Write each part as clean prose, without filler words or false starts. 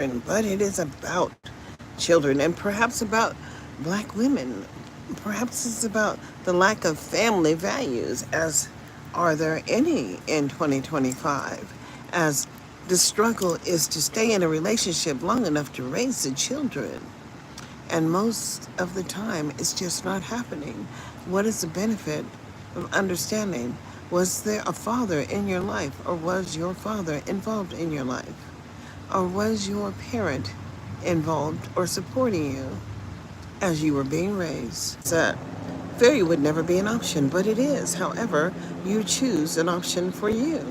but it is about children and perhaps about black women. Perhaps it's about the lack of family values, as are there any in 2025, as the struggle is to stay in a relationship long enough to raise the children. And most of the time, it's just not happening. What is the benefit of understanding? Was there a father in your life, or was your father involved in your life? Or was your parent involved or supporting you as you were being raised? So, failure would never be an option, but it is. However, you choose an option for you.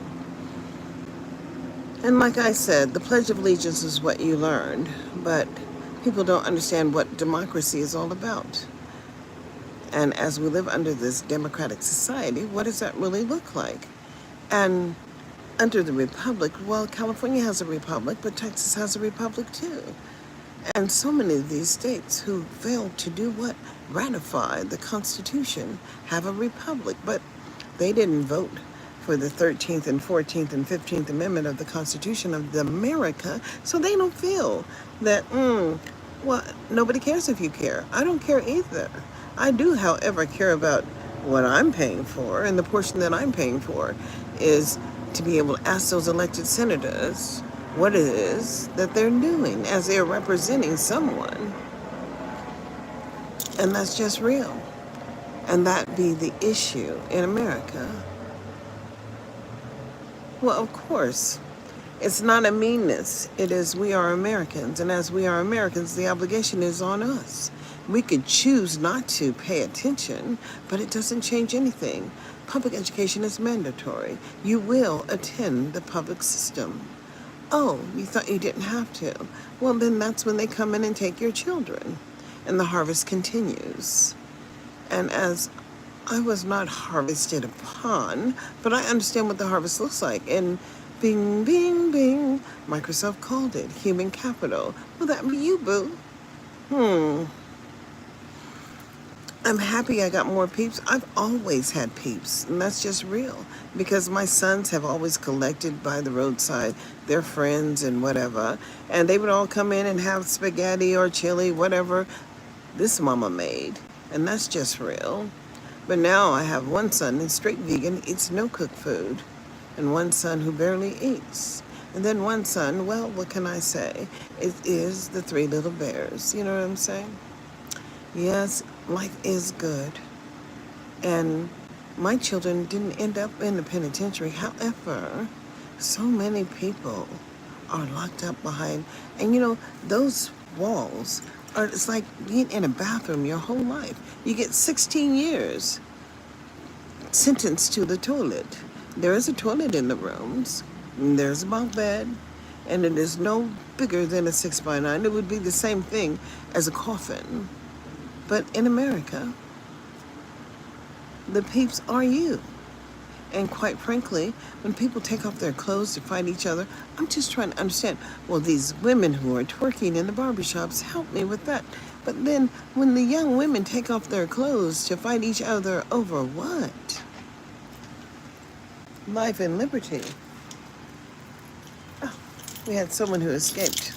And like I said, the Pledge of Allegiance is what you learned, but people don't understand what democracy is all about. And as we live under this democratic society, what does that really look like? And under the republic, well, California has a republic, but Texas has a republic too. And so many of these states who failed to do what? Ratify the Constitution have a republic, but they didn't vote for the 13th and 14th and 15th Amendment of the Constitution of America, so they don't feel that, well, nobody cares if you care. I don't care either. I do, however, care about what I'm paying for, and the portion that I'm paying for is to be able to ask those elected senators what it is that they're doing as they're representing someone. And that's just real. And that be the issue in America. Well, of course, it's not a meanness. It is we are Americans. And as we are Americans, the obligation is on us. We could choose not to pay attention, but it doesn't change anything. Public education is mandatory. You will attend the public system. Oh, you thought you didn't have to. Well, then that's when they come in and take your children. And the harvest continues. And as I was not harvested upon, but I understand what the harvest looks like. And bing, bing, bing, Microsoft called it human capital. Well, that be you, boo. I'm happy I got more peeps. I've always had peeps, and that's just real. Because my sons have always collected by the roadside their friends and whatever. And they would all come in and have spaghetti or chili, whatever this mama made. And that's just real. But now I have one son who's straight vegan, eats no cooked food. And one son who barely eats. And then one son, well, what can I say? It is the three little bears. You know what I'm saying? Yes, life is good. And my children didn't end up in the penitentiary. However, so many people are locked up behind, and those walls are, it's like being in a bathroom your whole life. You get 16 years sentenced to the toilet. There is a toilet in the rooms, and there's a bunk bed, and it is no bigger than a 6x9. It would be the same thing as a coffin. But in America, the peeps are you. And quite frankly, when people take off their clothes to fight each other, I'm just trying to understand, well, these women who are twerking in the barbershops, help me with that. But then when the young women take off their clothes to fight each other over what? Life and liberty. Oh, we had someone who escaped.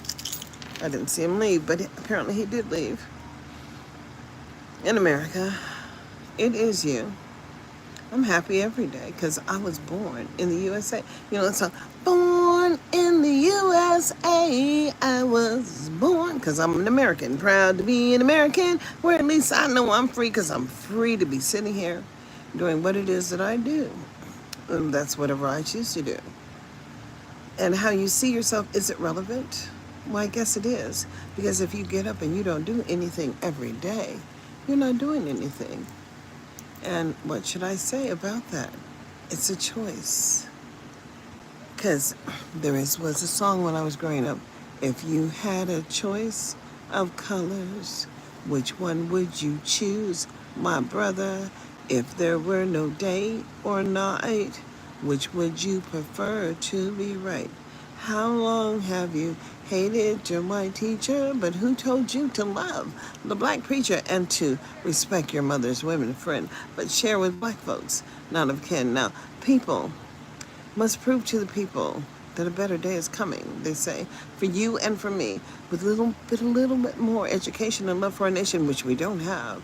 I didn't see him leave, but apparently he did leave. In America, it is you. I'm happy every day because I was born in the USA. It's a born in the USA. I was born because I'm an American. Proud to be an American, where at least I know I'm free because I'm free to be sitting here doing what it is that I do. And that's whatever I choose to do. And how you see yourself, is it relevant? Well, I guess it is. Because if you get up and you don't do anything every day, you're not doing anything. And what should I say about that? It's a choice. Because was a song when I was growing up. If you had a choice of colors, which one would you choose, my brother? If there were no day or night, which would you prefer to be right? How long have you hated your white teacher? But who told you to love the black preacher and to respect your mother's women friend, but share with black folks, not of kin? Now, people must prove to the people that a better day is coming, they say, for you and for me, with a little bit more education and love for our nation, which we don't have,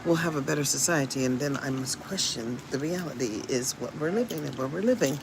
we'll have a better society. And then I must question the reality is what we're living and where we're living.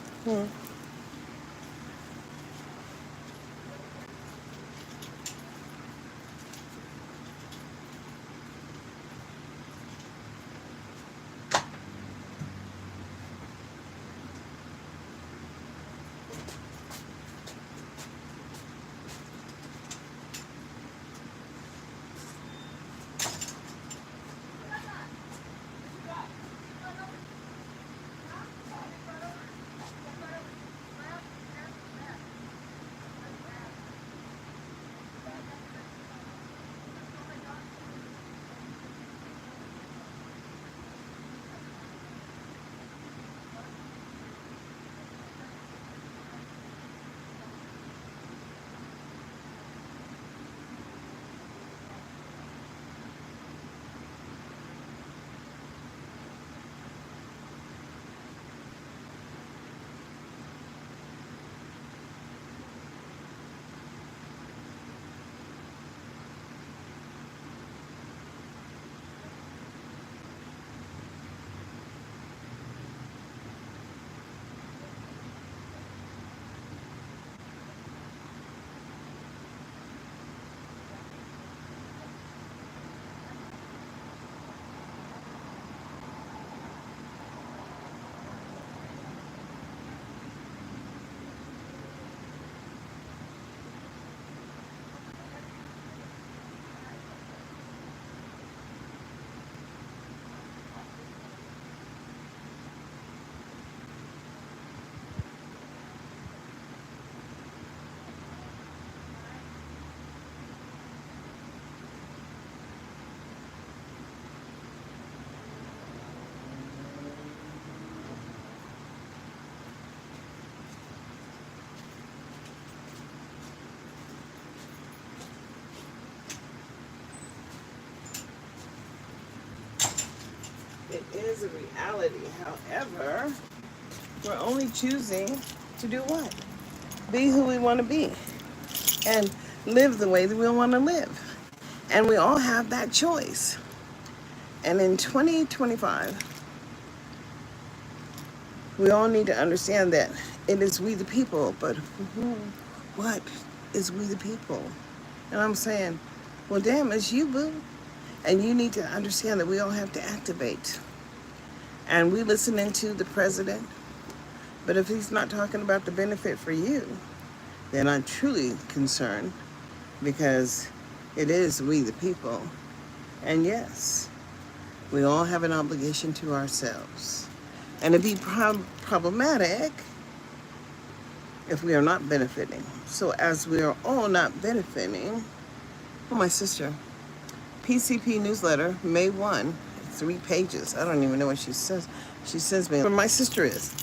It is a reality. However, we're only choosing to do what? Be who we want to be and live the way that we want to live. And we all have that choice. And in 2025, we all need to understand that it is we the people, but what is we the people? And I'm saying, well, damn, it's you, boo. And you need to understand that we all have to activate. And we listening to the president, but if he's not talking about the benefit for you, then I'm truly concerned, because it is we the people. And yes, we all have an obligation to ourselves. And it'd be problematic if we are not benefiting. So as we are all not benefiting, oh, my sister, PCP newsletter, May 1, 3 pages. I don't even know what she says. She sends me, but my sister is.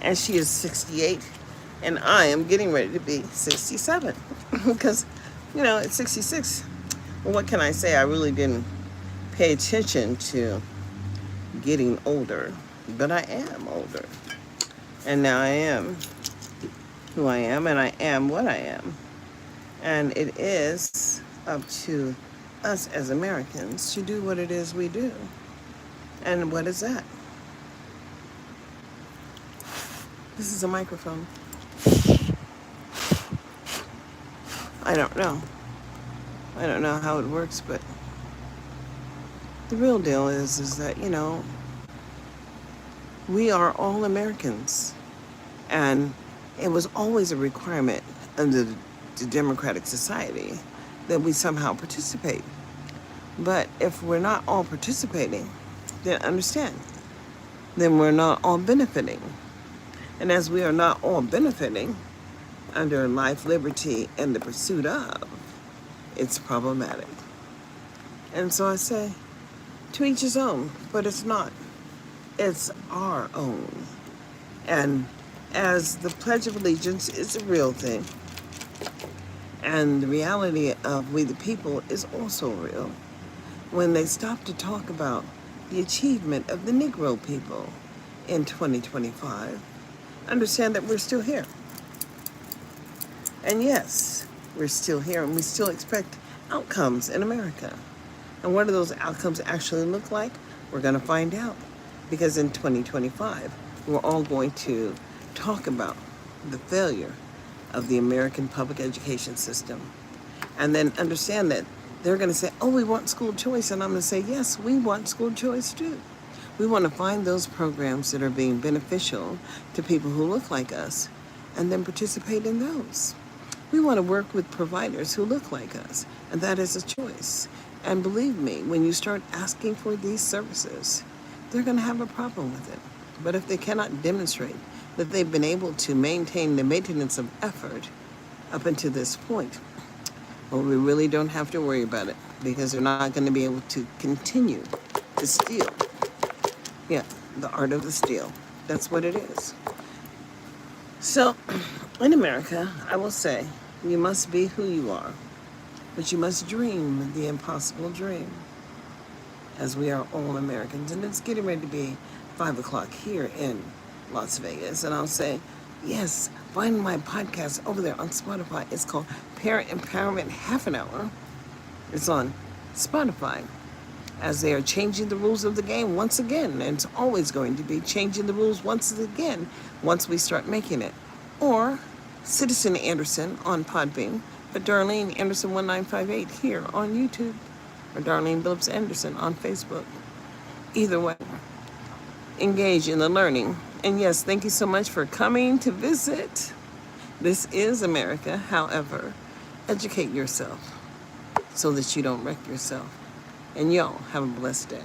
And she is 68, and I am getting ready to be 67. Because, at 66, well, what can I say? I really didn't pay attention to getting older, but I am older. And now I am who I am, and I am what I am. And it is up to us as Americans to do what it is we do. And what is that? This is a microphone. I don't know. I don't know how it works, but the real deal is that, we are all Americans. And it was always a requirement under the democratic society that we somehow participate. But if we're not all participating, then understand, then we're not all benefiting. And as we are not all benefiting under life, liberty, and the pursuit of, it's problematic. And so I say, to each his own, but it's not. It's our own. And as the Pledge of Allegiance is a real thing, and the reality of we the people is also real, when they stop to talk about the achievement of the Negro people in 2025, understand that we're still here. And yes, we're still here and we still expect outcomes in America. And what do those outcomes actually look like? We're going to find out. Because in 2025, we're all going to talk about the failure of the American public education system. And then understand that they're going to say, oh, we want school choice. And I'm going to say, yes, we want school choice too. We want to find those programs that are being beneficial to people who look like us and then participate in those. We want to work with providers who look like us, and that is a choice. And believe me, when you start asking for these services, they're going to have a problem with it. But if they cannot demonstrate that they've been able to maintain the maintenance of effort up until this point, well, we really don't have to worry about it because they're not going to be able to continue to steal. Yeah, the art of the steal. That's what it is. So, in America, I will say, you must be who you are, but you must dream the impossible dream, as we are all Americans. And it's getting ready to be 5 o'clock here in Las Vegas. And I'll say, yes, find my podcast over there on Spotify. It's called Parent Empowerment Half an Hour. It's on Spotify, as they are changing the rules of the game once again. And it's always going to be changing the rules once again once we start making it. Or Citizen Anderson on Podbean, but Darlene Anderson 1958 here on YouTube, or Darlene Phillips Anderson on Facebook. Either way, engage in the learning. And yes, thank you so much for coming to visit. This is America. However, educate yourself so that you don't wreck yourself. And y'all have a blessed day.